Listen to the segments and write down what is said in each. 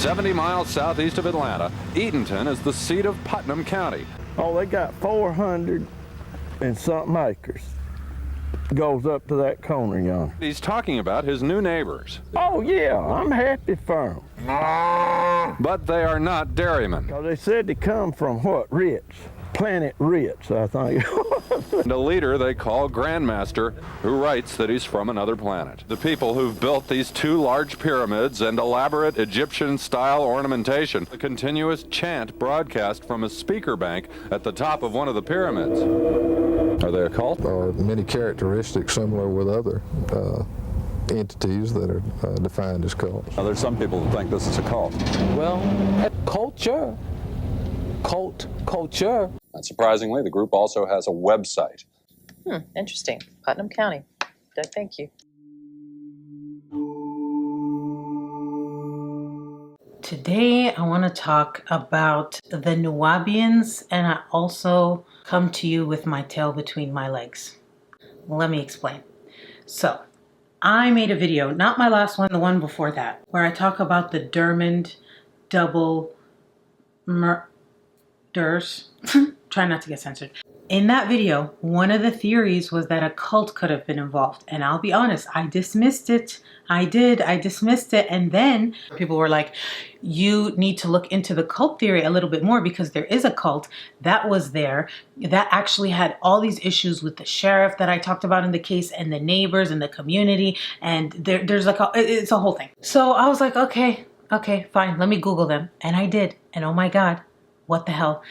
70 miles southeast of Atlanta, Eatonton is the seat of Putnam County. Oh, they got 400 and something acres. Goes up to that corner yonder. He's talking about his new neighbors. Oh, yeah, I'm happy for them. But they are not dairymen. Because they said they come from what? Ritz. Planet Ritz, I think. And a leader they call Grandmaster, who writes that he's from another planet. The people who've built these two large pyramids and elaborate Egyptian-style ornamentation, a continuous chant broadcast from a speaker bank at the top of one of the pyramids. Are they a cult? Or many characteristics similar with other entities that are defined as cults. Now, there's some people who think this is a cult. Well, culture. Culture. Unsurprisingly, the group also has a website. Interesting. Putnam County. Thank you. Today, I want to talk about the Nubians, and I also come to you with my tail between my legs. Let me explain. So, I made a video, not my last one, the one before that, where I talk about the Dermond Double M. Try not to get censored. In that video, one of the theories was that a cult could have been involved. And I'll be honest, I dismissed it. I dismissed it. And then people were like, you need to look into the cult theory a little bit more because there is a cult that was there that actually had all these issues with the sheriff that I talked about in the case and the neighbors and the community. And there's like, it's a whole thing. So I was like, okay, fine. Let me Google them. And I did. And oh my God, what the hell?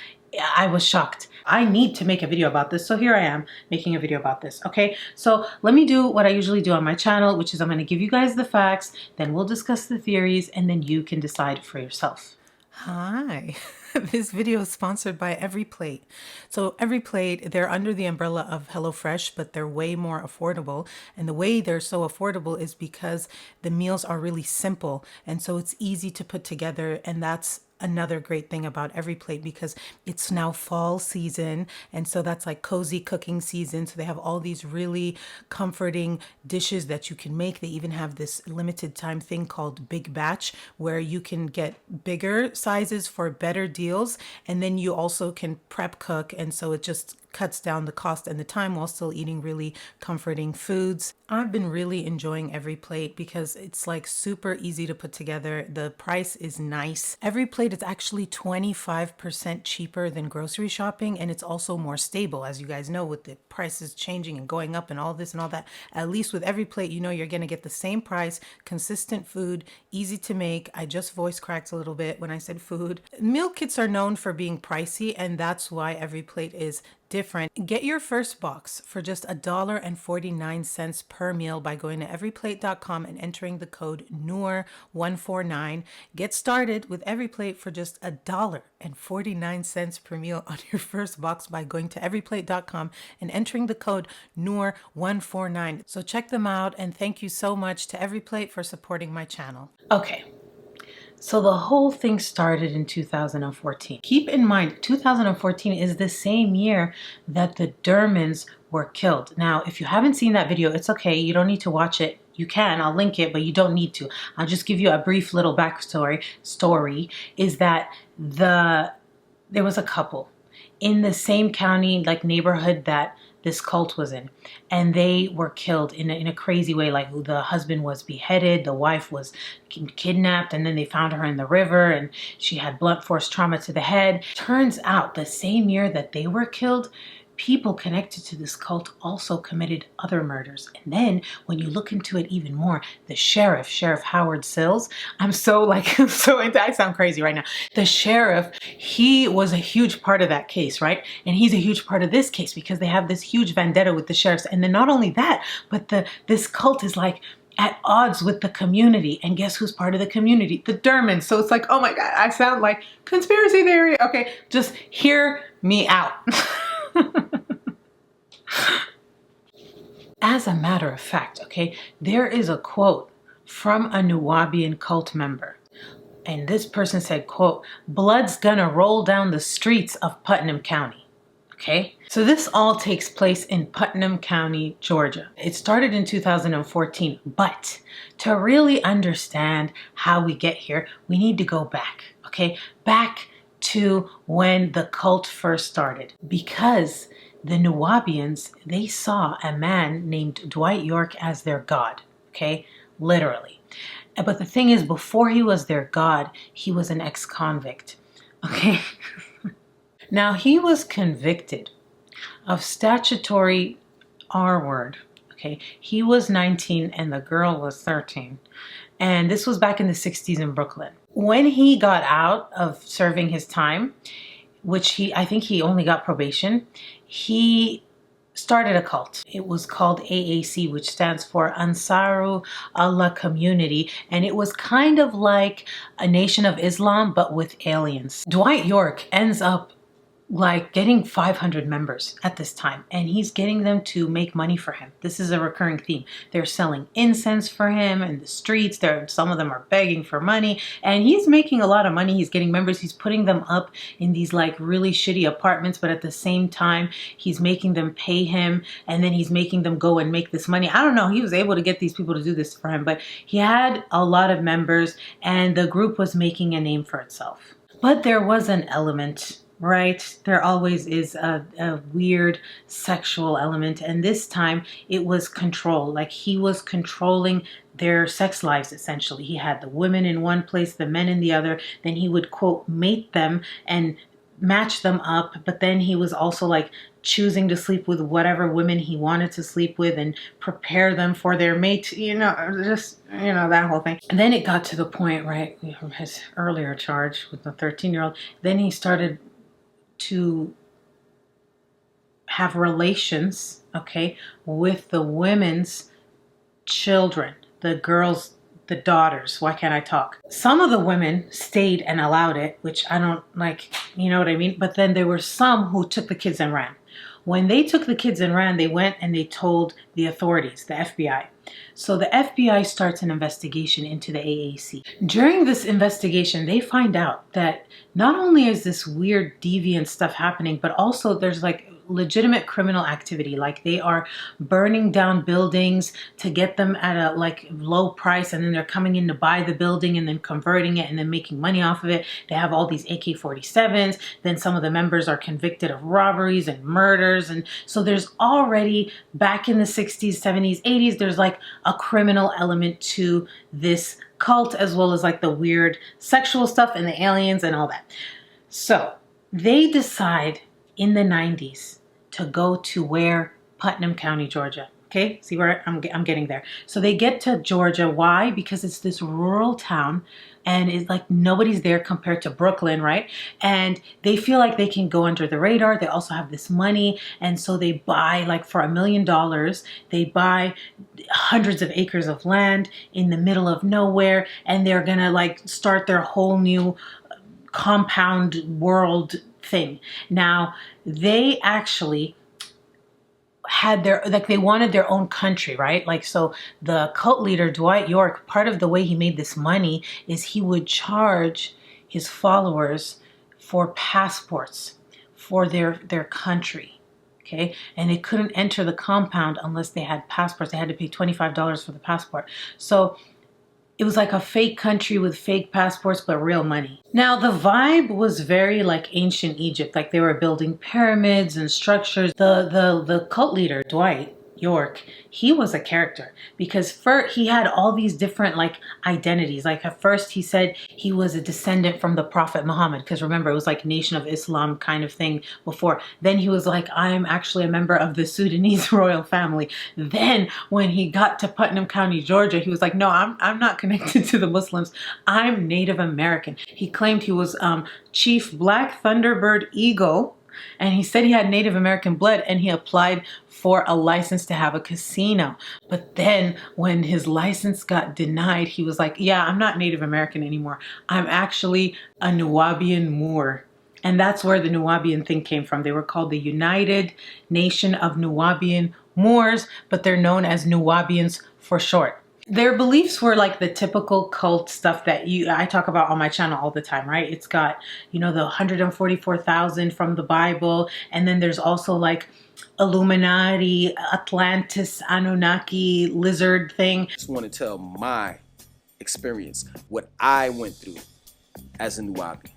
I was shocked. I need to make a video about this. So here I am making a video about this. Okay, so let me do what I usually do on my channel, which is I'm going to give you guys the facts, then we'll discuss the theories, and then you can decide for yourself. Hi. This video is sponsored by Every Plate. So Every Plate, they're under the umbrella of HelloFresh, but they're way more affordable. And the way they're so affordable is because the meals are really simple. And so it's easy to put together. And that's another great thing about Every Plate because it's now fall season. And so that's like cozy cooking season. So they have all these really comforting dishes that you can make. They even have this limited time thing called Big Batch where you can get bigger sizes for better deals. And then you also can prep cook. And so it just cuts down the cost and the time while still eating really comforting foods. I've been really enjoying Every Plate because it's like super easy to put together. The price is nice. Every Plate is actually 25% cheaper than grocery shopping, and it's also more stable. As you guys know, with the prices changing and going up and all this and all that, at least with Every Plate, you know you're going to get the same price, consistent food, easy to make. I just voice cracked a little bit when I said food. Meal kits are known for being pricey, and that's why Every Plate is different. Get your first box for just $1.49 per meal by going to everyplate.com and entering the code Noor149. Get started with Every Plate for just $1.49 per meal on your first box by going to everyplate.com and entering the code Noor149. So check them out, and thank you so much to Every Plate for supporting my channel. Okay. So the whole thing started in 2014. Keep in mind, 2014 is the same year that the Dermonds were killed. Now, if you haven't seen that video, it's okay. You don't need to watch it. You can, I'll link it, but you don't need to. I'll just give you a brief little backstory. Is that there was a couple in the same county, like neighborhood that this cult was in, and they were killed in a crazy way. Like the husband was beheaded, the wife was kidnapped, and then they found her in the river and she had blunt force trauma to the head. Turns out the same year that they were killed, people connected to this cult also committed other murders. And then when you look into it even more, the Sheriff Howard Sills, I sound crazy right now. The sheriff, he was a huge part of that case, right? And he's a huge part of this case because they have this huge vendetta with the sheriffs. And then not only that, but this cult is like at odds with the community. And guess who's part of the community? The Dermonds. So it's like, oh my God, I sound like conspiracy theory. Okay, just hear me out. As a matter of fact, okay, there is a quote from a Nubian cult member. And this person said, quote, "Blood's gonna roll down the streets of Putnam County." Okay, so this all takes place in Putnam County, Georgia. It started in 2014, but to really understand how we get here, we need to go back, okay? Back to when the cult first started, because the Nuwaubians, they saw a man named Dwight York as their god, okay? Literally. But the thing is, before he was their god, he was an ex-convict, okay? Now, he was convicted of statutory R word, okay? He was 19 and the girl was 13. And this was back in the 60s in Brooklyn. When he got out of serving his time, which I think he only got probation, he started a cult. It was called AAC, which stands for Ansaru Allah Community, and it was kind of like a Nation of Islam, but with aliens. Dwight York ends up like getting 500 members at this time, and he's getting them to make money for him. This is a recurring theme. They're selling incense for him in the streets. Some of them are begging for money, and he's making a lot of money. He's getting members. He's putting them up in these like really shitty apartments, but at the same time, he's making them pay him, and then he's making them go and make this money. I don't know. He was able to get these people to do this for him, but he had a lot of members, and the group was making a name for itself. But there was an element, right? There always is a weird sexual element. And this time it was control. Like he was controlling their sex lives, essentially. He had the women in one place, the men in the other. Then he would, quote, mate them and match them up. But then he was also like choosing to sleep with whatever women he wanted to sleep with and prepare them for their mate, you know, just, you know, that whole thing. And then it got to the point, right, from his earlier charge with the 13-year-old, then he started to have relations, okay, with the women's children, the girls, the daughters. Why can't I talk? Some of the women stayed and allowed it, which I don't like, you know what I mean? But then there were some who took the kids and ran. When they took the kids and ran, they went and they told the authorities, the FBI. So the FBI starts an investigation into the AAC. During this investigation, they find out that not only is this weird deviant stuff happening, but also there's like legitimate criminal activity. Like they are burning down buildings to get them at a like low price, and then they're coming in to buy the building and then converting it and then making money off of it. They have all these AK-47s. Then some of the members are convicted of robberies and murders. And so there's already, back in the 60s, 70s, 80s, there's like a criminal element to this cult, as well as like the weird sexual stuff and the aliens and all that. So they decide in the 90s to go to where? Putnam County, Georgia. Okay, see where I'm getting there. So they get to Georgia. Why? Because it's this rural town and it's like nobody's there compared to Brooklyn, right? And they feel like they can go under the radar. They also have this money. And so they buy, like for $1 million, they buy hundreds of acres of land in the middle of nowhere. And they're gonna like start their whole new compound world thing. Now, they actually had their, like they wanted their own country, right? Like, so the cult leader, Dwight York, part of the way he made this money is he would charge his followers for passports for their country, okay? And they couldn't enter the compound unless they had passports. They had to pay $25 for the passport. So it was like a fake country with fake passports, but real money. Now, the vibe was very like ancient Egypt, like they were building pyramids and structures. The cult leader, Dwight York, he was a character because first he had all these different like identities. Like at first he said he was a descendant from the Prophet Muhammad, because remember it was like Nation of Islam kind of thing before. Then he was like, I am actually a member of the Sudanese royal family. Then when he got to Putnam County, Georgia, he was like, no, I'm not connected to the Muslims. I'm Native American. He claimed he was Chief Black Thunderbird Eagle, and he said he had Native American blood, and he applied for a license to have a casino. But then when his license got denied, he was like, yeah, I'm not Native American anymore. I'm actually a Nuwaubian Moor. And that's where the Nuwaubian thing came from. They were called the United Nation of Nuwaubian Moors, but they're known as Nuwaubians for short. Their beliefs were like the typical cult stuff that I talk about on my channel all the time, right? It's got, the 144,000 from the Bible, and then there's also like Illuminati, Atlantis, Anunnaki, lizard thing. I just want to tell my experience, what I went through as a Nuwabi.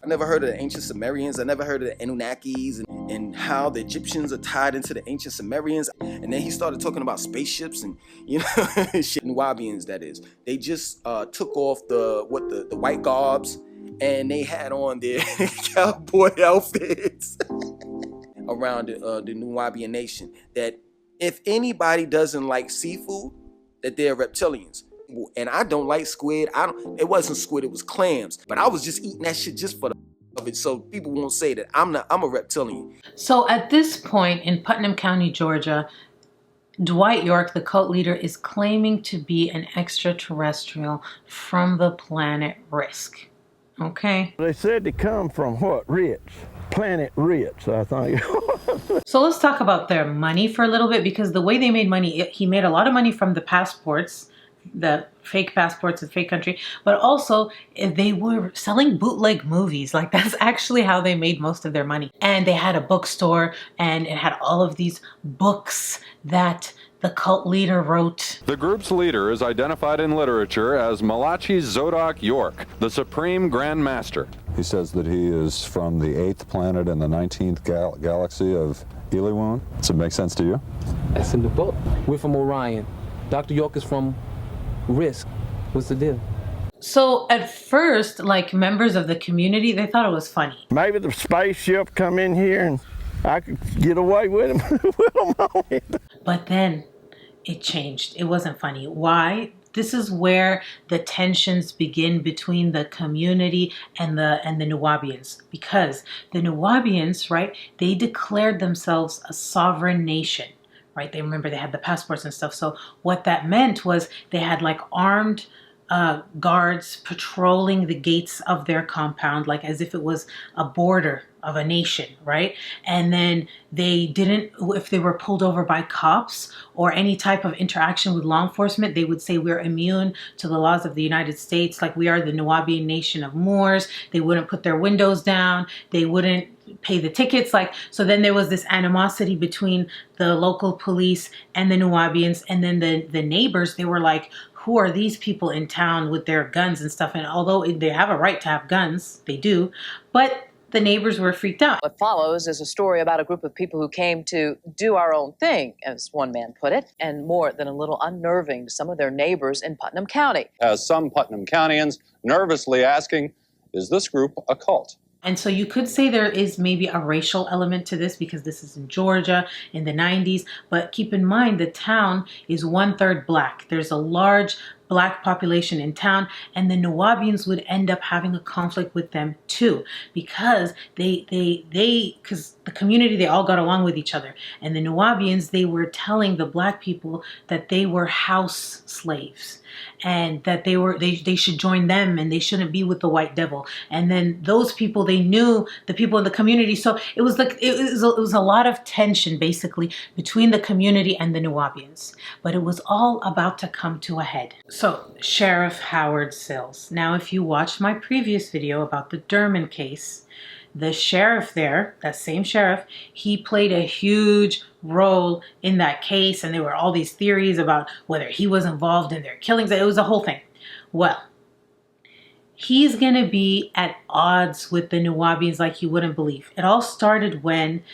I never heard of the ancient Sumerians. I never heard of the Anunnakis and how the Egyptians are tied into the ancient Sumerians. And then he started talking about spaceships and, shit. Nuwabians, that is. They just took off the white garbs, and they had on their cowboy outfits around the Nuwabian nation. That if anybody doesn't like seafood, that they're reptilians. And I don't like squid. It wasn't squid, it was clams. But I was just eating that shit just for the of it, so people won't say that I'm a reptilian. So at this point in Putnam County, Georgia, Dwight York, the cult leader, is claiming to be an extraterrestrial from the planet Risk. Okay? They said they come from what? Ritz. Planet Ritz, I think. So let's talk about their money for a little bit, because the way they made money, he made a lot of money from the passports, the fake passports of fake country, but also they were selling bootleg movies. Like, that's actually how they made most of their money. And they had a bookstore, and it had all of these books that the cult leader wrote. The group's leader is identified in literature as Malachi Zodok York, the Supreme Grand Master. He says that he is from the 8th planet in the 19th galaxy of Eliwun. Does it make sense to you? That's in the book. We're from Orion. Dr. York is from Risk. What's the deal? So at first, like, members of the community, they thought it was funny. Maybe the spaceship come in here and I could get away with them, on it. But then it changed. It wasn't funny. Why? This is where the tensions begin between the community and the Nuwabians, because the Nuwabians, right, they declared themselves a sovereign nation. Right, they had the passports and stuff. So what that meant was they had like armed guards patrolling the gates of their compound, like as if it was a border of a nation, right? And then they didn't, if they were pulled over by cops or any type of interaction with law enforcement, they would say we're immune to the laws of the United States, like we are the Nuwabian nation of Moors. They wouldn't put their windows down. They wouldn't pay the tickets. Like, so then there was this animosity between the local police and the Nuwabians, and then the neighbors, they were like, who are these people in town with their guns and stuff? And although they have a right to have guns, they do, but the neighbors were freaked out. What follows is a story about a group of people who came to do our own thing, as one man put it, and more than a little unnerving to some of their neighbors in Putnam County. As some Putnam Countyans nervously asking, is this group a cult? And so you could say there is maybe a racial element to this, because this is in Georgia in the 90s. But keep in mind, the town is 1/3 black. There's a large black population in town, and the Nuwabians would end up having a conflict with them too, because because the community, they all got along with each other. And the Nuwabians, they were telling the black people that they were house slaves, and that they should join them, and they shouldn't be with the white devil. And then those people, they knew the people in the community. So it was like, it was a lot of tension basically between the community and the Nuwabians, but it was all about to come to a head. So Sheriff Howard Sills. Now, if you watched my previous video about the Dermond case, the sheriff there, that same sheriff, he played a huge role in that case, and there were all these theories about whether he was involved in their killings. It was a whole thing. Well, he's gonna be at odds with the Nuwabians like you wouldn't believe. It all started when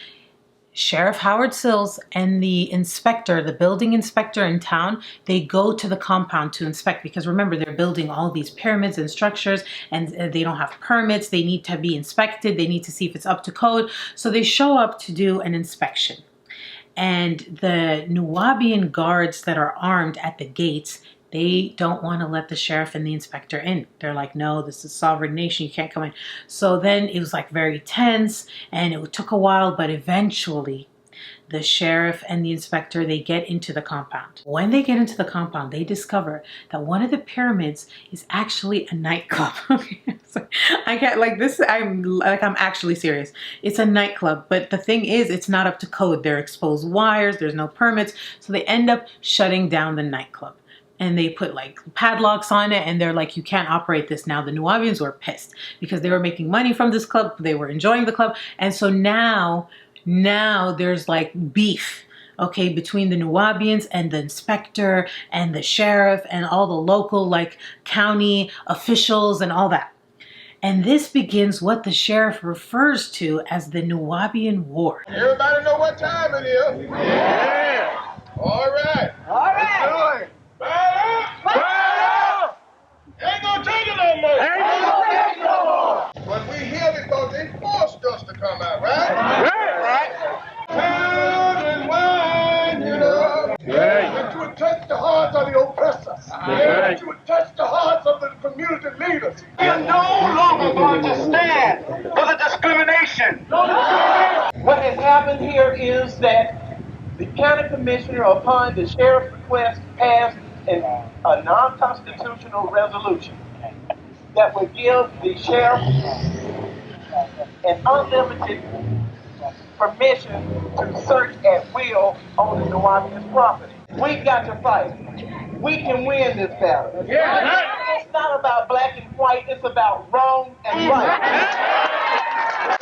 Sheriff Howard Sills and the inspector, the building inspector in town, they go to the compound to inspect, because remember, they're building all these pyramids and structures, and they don't have permits. They need to be inspected. They need to see if it's up to code. So they show up to do an inspection. And the Nuwabian guards that are armed at the gates, they don't want to let the sheriff and the inspector in. They're like, no, this is a sovereign nation, you can't come in. So then it was like very tense, and it took a while, but eventually the sheriff and the inspector, they get into the compound. When they get into the compound, they discover that one of the pyramids is actually a nightclub. So I can't, like this, I'm actually serious. It's a nightclub, but the thing is, it's not up to code. There are exposed wires, there's no permits, so they end up shutting down the nightclub. and they put like padlocks on it, and they're like, you can't operate this now. The Nuwaubians were pissed because they were making money from this club. They were enjoying the club. And so now there's like beef, okay, between the Nuwaubians and the inspector and the sheriff and all the local like county officials and all that. And this begins what the sheriff refers to as the Nuwaubian War. Everybody know what time it is? Yeah. All right. All right. Ain't gonna take it no more. Ain't gonna take it no more. But we here because they forced us to come out, right? Right. Pound and wine, you know. Right. That you would touch the hearts of the oppressors. Right. That you would touch the hearts of the community leaders. We are no longer going to stand for the discrimination. What has happened here is that the county commissioner, upon the sheriff's request, passed a non-constitutional resolution that would give the sheriff an unlimited permission to search at will on the Nuwaubians' property. We've got to fight. We can win this battle. Yeah. It's not about black and white, it's about wrong and right.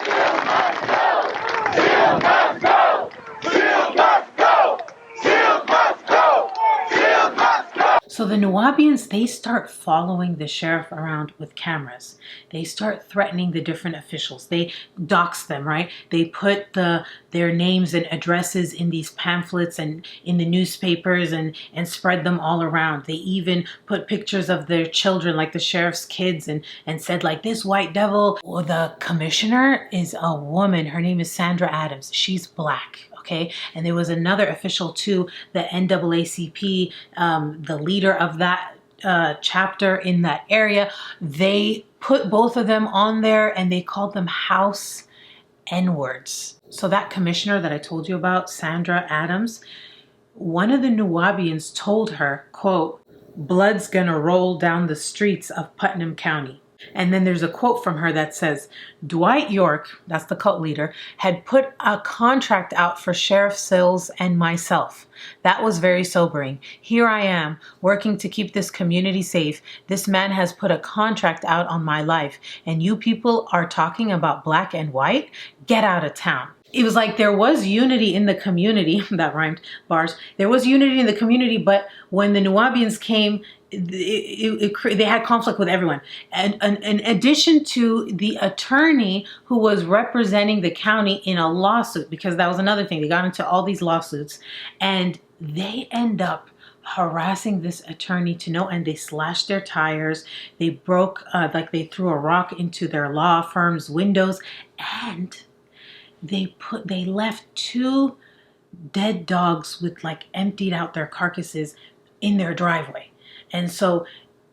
Seal must go! Seal must go! Seal must go! Seal must go! So the Nuwaubians, they start following the sheriff around with cameras. They start threatening the different officials. They dox them, right? They put their names and addresses in these pamphlets and in the newspapers and spread them all around. They even put pictures of their children, like the sheriff's kids, and said like, this white devil. Well, the commissioner is a woman. Her name is Sandra Adams. She's black. Okay, and there was another official too, the NAACP, the leader of that chapter in that area. They put both of them on there and they called them House N-words. So that commissioner that I told you about, Sandra Adams, one of the Nuwaubians told her, quote, "Blood's gonna roll down the streets of Putnam County." And then there's a quote from her that says, Dwight York, that's the cult leader, had put a contract out for Sheriff Sills and myself. That was very sobering. Here I am, working to keep this community safe. This man has put a contract out on my life, and you people are talking about black and white? Get out of town. It was like there was unity in the community, that rhymed, bars. There was unity in the community, but when the Nuwaubians came, they had conflict with everyone. And in addition to the attorney who was representing the county in a lawsuit, because that was another thing, they got into all these lawsuits, and they end up harassing this attorney to no end. They slashed their tires, they broke, like they threw a rock into their law firm's windows, and they left 2 dead dogs with like emptied out their carcasses in their driveway. And so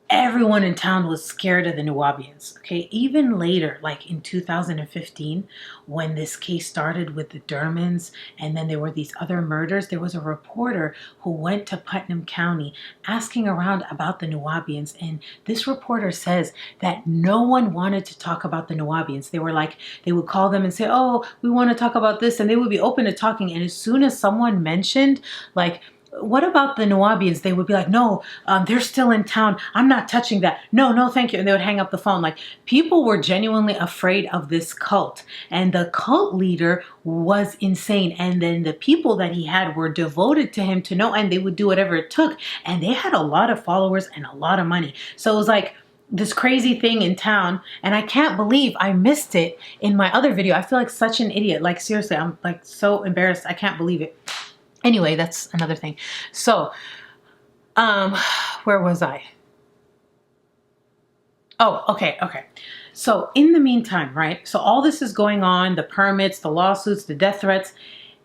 everyone in town was scared of the Nuwaubians. Okay, even later, like in 2015, when this case started with the Dermonds, and then there were these other murders, there was a reporter who went to Putnam County asking around about the Nuwaubians, and this reporter says that no one wanted to talk about the Nuwaubians. They were like, they would call them and say, oh, we want to talk about this, and they would be open to talking, and as soon as someone mentioned, like, what about the Nuwaubians? They would be like, no, they're still in town. I'm not touching that. No, thank you. And they would hang up the phone. Like, people were genuinely afraid of this cult. And the cult leader was insane. And then the people that he had were devoted to him to no end. They would do whatever it took. And they had a lot of followers and a lot of money. So it was like this crazy thing in town. And I can't believe I missed it in my other video. I feel like such an idiot. Like, seriously, I'm like so embarrassed. I can't believe it. Anyway, that's another thing. So, where was I? Oh, okay. So in the meantime, right? So all this is going on, the permits, the lawsuits, the death threats.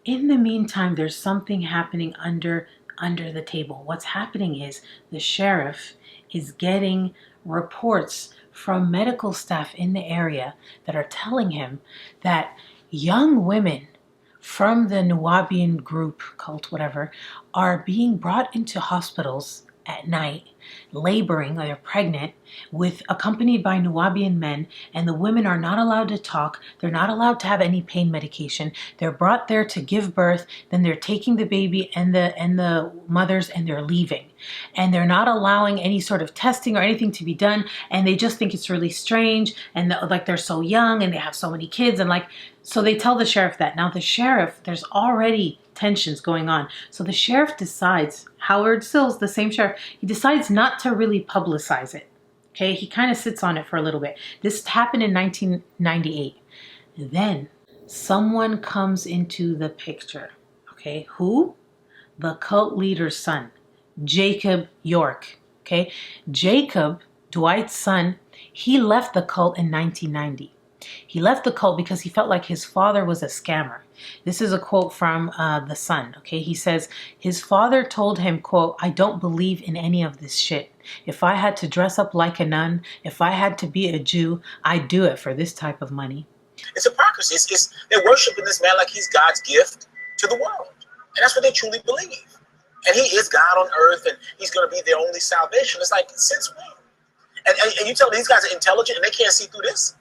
In the meantime, there's something happening under the table. What's happening is the sheriff is getting reports from medical staff in the area that are telling him that young women from the Nuwaubian group, cult, whatever, are being brought into hospitals at night, laboring, or they're pregnant, with accompanied by Nubian men, and the women are not allowed to talk. They're not allowed to have any pain medication. They're brought there to give birth. Then they're taking the baby and the mothers, and they're leaving. And they're not allowing any sort of testing or anything to be done. And they just think it's really strange. And like they're so young and they have so many kids. And like, so they tell the sheriff that. Now the sheriff, there's already tensions going on. So the sheriff decides, Howard Sills, the same sheriff, he decides not to really publicize it. Okay, he kind of sits on it for a little bit. This happened in 1998. Then someone comes into the picture. Okay, who? The cult leader's son, Jacob York. Okay, Jacob, Dwight's son, he left the cult in 1990. He left the cult because he felt like his father was a scammer. This is a quote from the son. Okay, he says, his father told him, quote, "I don't believe in any of this shit. If I had to dress up like a nun, if I had to be a Jew, I'd do it for this type of money." It's hypocrisy. They're worshiping this man like he's God's gift to the world. And that's what they truly believe. And he is God on earth, and he's going to be their only salvation. It's like, since when? And you tell me these guys are intelligent and they can't see through this?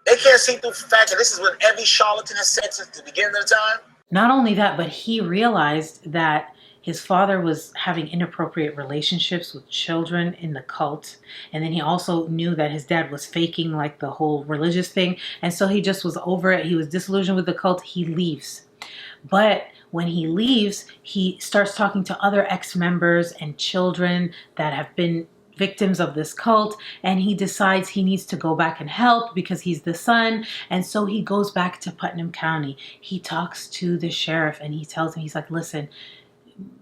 They can't see through the fact that this is what every charlatan has said since the beginning of the time. Not only that, but he realized that his father was having inappropriate relationships with children in the cult. And then he also knew that his dad was faking like the whole religious thing. And so he just was over it. He was disillusioned with the cult. He leaves. But when he leaves, he starts talking to other ex-members and children that have been victims of this cult, and he decides he needs to go back and help because he's the son. And so he goes back to Putnam County. He talks to the sheriff and he tells him, he's like, listen,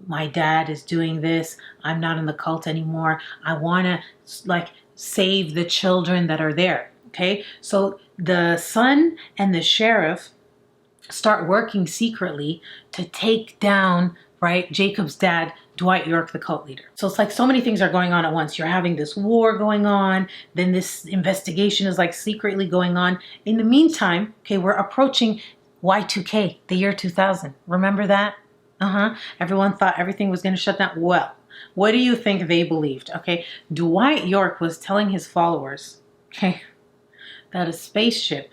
my dad is doing this. I'm not in the cult anymore. I want to like save the children that are there. Okay, so the son and the sheriff start working secretly to take down, right, Jacob's dad, Dwight York, the cult leader. So it's like so many things are going on at once. You're having this war going on, then this investigation is like secretly going on. In the meantime, okay, we're approaching Y2K, the year 2000. Remember that? Everyone thought everything was going to shut down. Well, what do you think they believed? Okay, Dwight York was telling his followers, okay, that a spaceship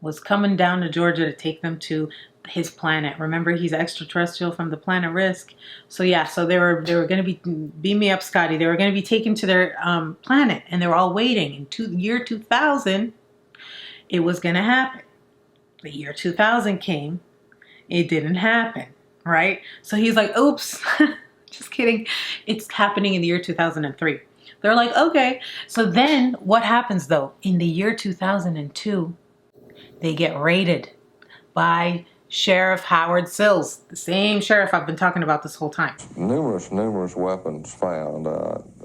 was coming down to Georgia to take them to his planet. Remember, he's extraterrestrial from the planet Risk. So yeah, so they were going to be, beam me up, Scotty. They were going to be taken to their planet, and they were all waiting. In year 2000, it was going to happen. The year 2000 came, it didn't happen, right? So he's like, oops, just kidding. It's happening in the year 2003. They're like, okay. So then what happens though? In the year 2002, they get raided by Sheriff Howard Sills, the same sheriff I've been talking about this whole time. Numerous weapons found.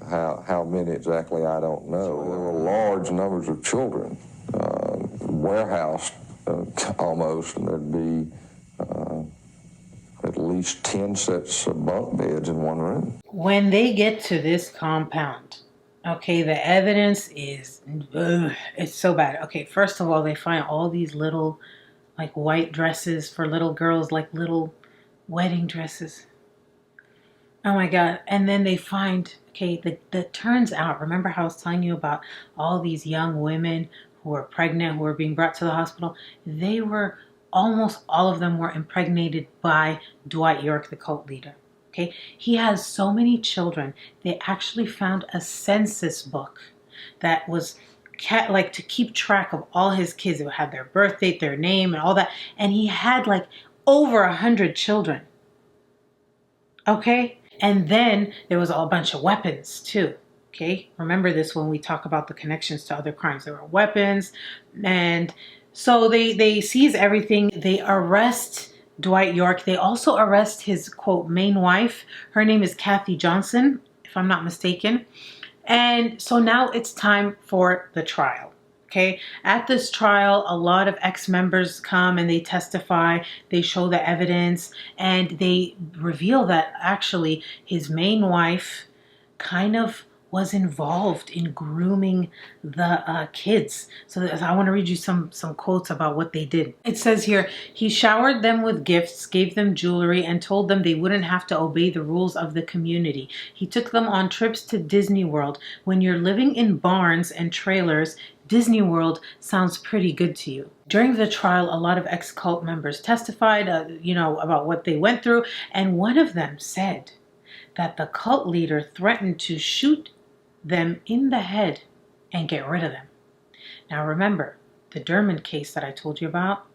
How many exactly, I don't know. There were large numbers of children warehoused almost, and there'd be at least 10 sets of bunk beds in one room. When they get to this compound, okay, the evidence is, it's so bad. Okay, first of all, they find all these little like white dresses for little girls, like little wedding dresses. Oh my God. And then they find, okay, that turns out, remember how I was telling you about all these young women who were pregnant, who were being brought to the hospital? They were, almost all of them were impregnated by Dwight York, the cult leader. Okay, he has so many children. They actually found a census book that was like to keep track of all his kids. It would have their birth date, their name, and all that. And he had like over 100 children. Okay, and then there was a bunch of weapons too. Okay, remember this when we talk about the connections to other crimes. There were weapons, and so they seize everything. They arrest Dwight York. They also arrest his, quote, main wife. Her name is Kathy Johnson, if I'm not mistaken. And so now it's time for the trial. Okay, at this trial, a lot of ex-members come and they testify. They show the evidence, and they reveal that actually his main wife kind of was involved in grooming the kids. So I want to read you some quotes about what they did. It says here, he showered them with gifts, gave them jewelry, and told them they wouldn't have to obey the rules of the community. He took them on trips to Disney World. When you're living in barns and trailers, Disney World sounds pretty good to you. During the trial, a lot of ex-cult members testified, about what they went through, and one of them said that the cult leader threatened to shoot them in the head and get rid of them. Now remember, the Dermond case that I told you about,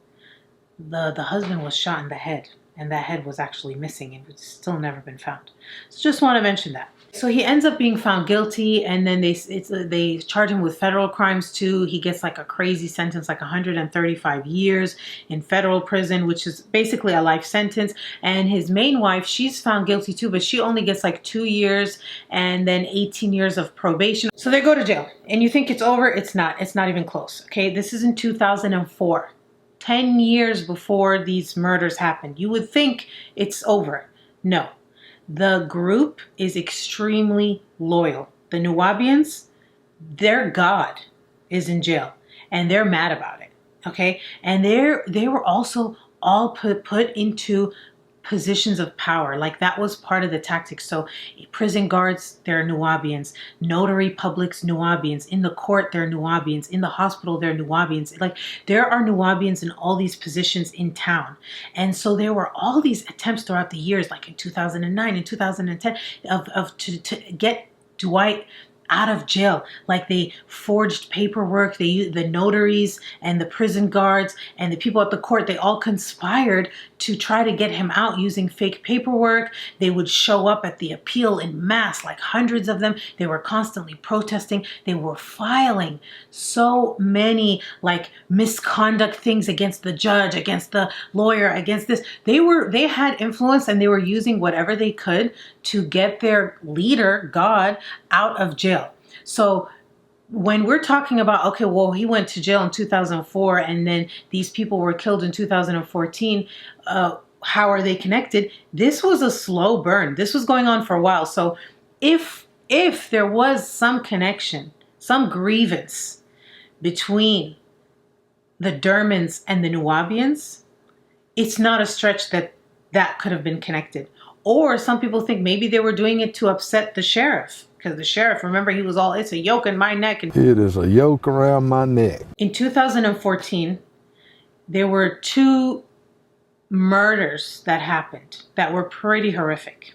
the husband was shot in the head, and that head was actually missing and it's still never been found. So just want to mention that. So he ends up being found guilty, and then they charge him with federal crimes too. He gets like a crazy sentence, like 135 years in federal prison, which is basically a life sentence. And his main wife, she's found guilty too, but she only gets like 2 years and then 18 years of probation. So they go to jail, and you think it's over. It's not. It's not even close. Okay, this is in 2004. 10 years before these murders happened. You would think it's over. No. The group is extremely loyal. The Nuwaubians, their god is in jail, and they're mad about it. Okay? And they were also all put into positions of power. Like, that was part of the tactics. So prison guards, they're Nuwaubians. Notary publics, Nuwaubians. In the court, they're Nuwaubians. In the hospital, they're Nuwaubians. Like, there are Nuwaubians in all these positions in town. And so there were all these attempts throughout the years, like in 2009 and 2010, to get Dwight out of jail. Like, they forged paperwork. They used the notaries and the prison guards and the people at the court. They all conspired to try to get him out using fake paperwork. They would show up at the appeal in mass, like hundreds of them. They were constantly protesting. They were filing so many like misconduct things against the judge, against the lawyer, against this. They had influence, and they were using whatever they could to get their leader, God, out of jail. So when we're talking about, okay, well, he went to jail in 2004 and then these people were killed in 2014, how are they connected? This was a slow burn. This was going on for a while. So if there was some connection, some grievance between the Dermonds and the Nuwaubians, it's not a stretch that could have been connected. Or some people think maybe they were doing it to upset the sheriff. Because the sheriff, remember, he was all, it's a yoke in my neck. And it is a yoke around my neck. In 2014, there were 2 murders that happened that were pretty horrific.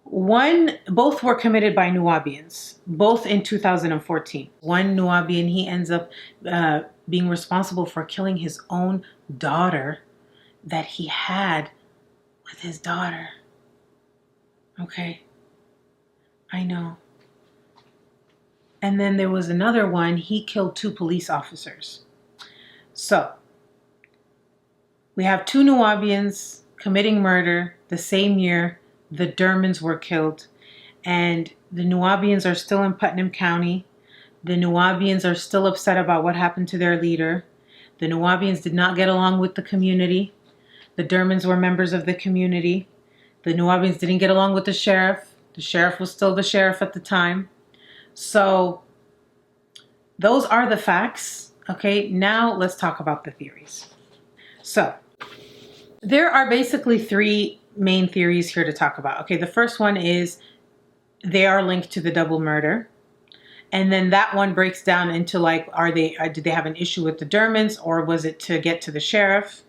Both were committed by Nuwaubians, both in 2014. One Nuwaubian, he ends up being responsible for killing his own daughter that he had with his daughter. Okay. I know. And then there was another one, he killed 2 police officers. So, we have 2 Nuwaubians committing murder the same year the Dermonds were killed. And the Nuwaubians are still in Putnam County. The Nuwaubians are still upset about what happened to their leader. The Nuwaubians did not get along with the community. The Dermonds were members of the community. The Nuwaubians didn't get along with the sheriff. The sheriff was still the sheriff at the time. So those are the facts. Okay, now let's talk about the theories. So there are basically 3 main theories here to talk about. Okay, the first one is they are linked to the double murder. And then that one breaks down into like, did they have an issue with the Dermonds, or was it to get to the sheriff?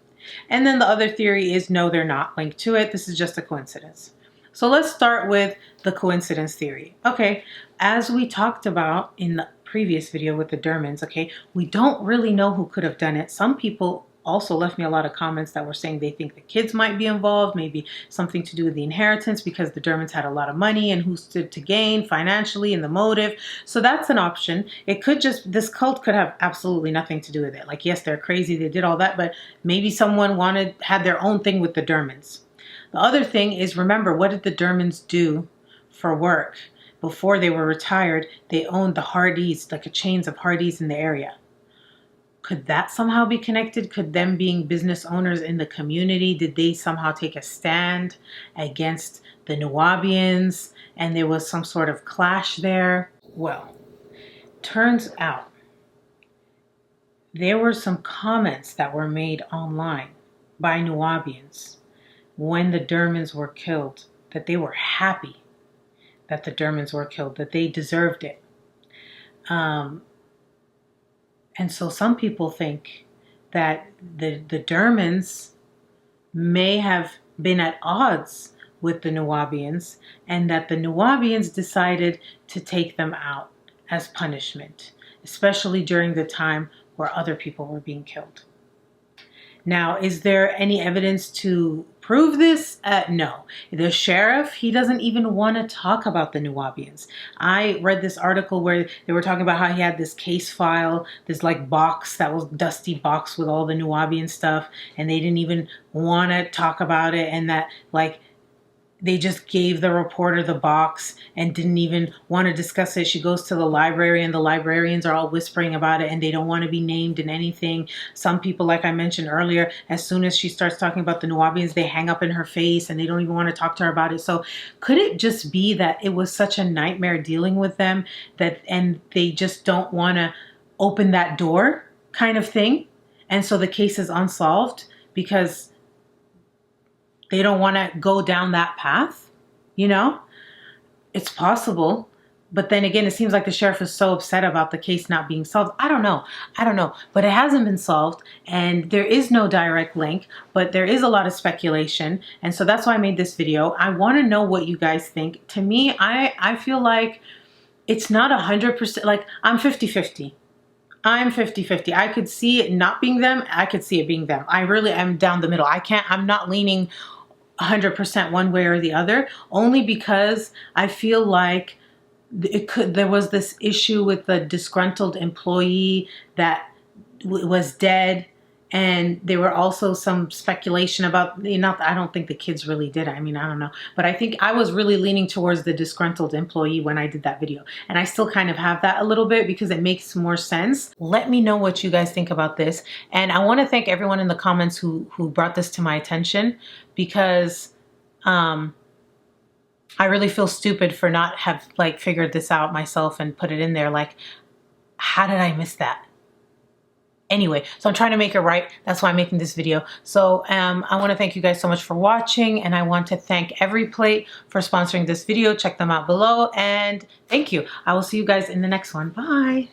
And then the other theory is no, they're not linked to it. This is just a coincidence. So let's start with the coincidence theory. Okay, as we talked about in the previous video with the Dermonds, okay, we don't really know who could have done it. Some people also left me a lot of comments that were saying they think the kids might be involved, maybe something to do with the inheritance because the Dermonds had a lot of money and who stood to gain financially and the motive. So that's an option. It could just, this cult could have absolutely nothing to do with it. Like, yes, they're crazy, they did all that, but maybe someone had their own thing with the Dermonds. The other thing is, remember, what did the Dermonds do for work? Before they were retired, they owned the Hardys, like a chains of Hardys in the area. Could that somehow be connected? Could them being business owners in the community, did they somehow take a stand against the Nuwaubians, and there was some sort of clash there. Well, turns out there were some comments that were made online by Nuwaubians when the Dermonds were killed, that they were happy that the Dermonds were killed, that they deserved it. And so some people think that the Dermonds may have been at odds with the Nuwaubians, and that the Nuwaubians decided to take them out as punishment, especially during the time where other people were being killed. Now, is there any evidence to prove this? No. The sheriff, he doesn't even want to talk about the Nuwaubians. I read this article where they were talking about how he had this case file, this like box that was dusty box with all the Nuwaubian stuff, and they didn't even want to talk about it, and that like they just gave the reporter the box and didn't even want to discuss it. She goes to the library and the librarians are all whispering about it and they don't want to be named in anything. Some people, like I mentioned earlier, as soon as she starts talking about the Nuwaubians, they hang up in her face and they don't even want to talk to her about it. So could it just be that it was such a nightmare dealing with them and they just don't want to open that door kind of thing? And so the case is unsolved because they don't want to go down that path, you know? It's possible. But then again, it seems like the sheriff is so upset about the case not being solved. I don't know. But it hasn't been solved and there is no direct link, but there is a lot of speculation. And so that's why I made this video. I want to know what you guys think. To me, I feel like it's not 100%, like I'm 50-50. I'm 50-50. I could see it not being them. I could see it being them. I really am down the middle. I'm not leaning 100% one way or the other, only because I feel like there was this issue with the disgruntled employee that was dead, and there were also some speculation about, I don't think the kids really did it. I mean, I don't know, but I think I was really leaning towards the disgruntled employee when I did that video, and I still kind of have that a little bit because it makes more sense. Let me know what you guys think about this, and I want to thank everyone in the comments who brought this to my attention, because I really feel stupid for not have like figured this out myself and put it in there. Like, how did I miss that? Anyway, so I'm trying to make it right. That's why I'm making this video. So I want to thank you guys so much for watching, and I want to thank EveryPlate for sponsoring this video. Check them out below, and thank you. I will see you guys in the next one. Bye.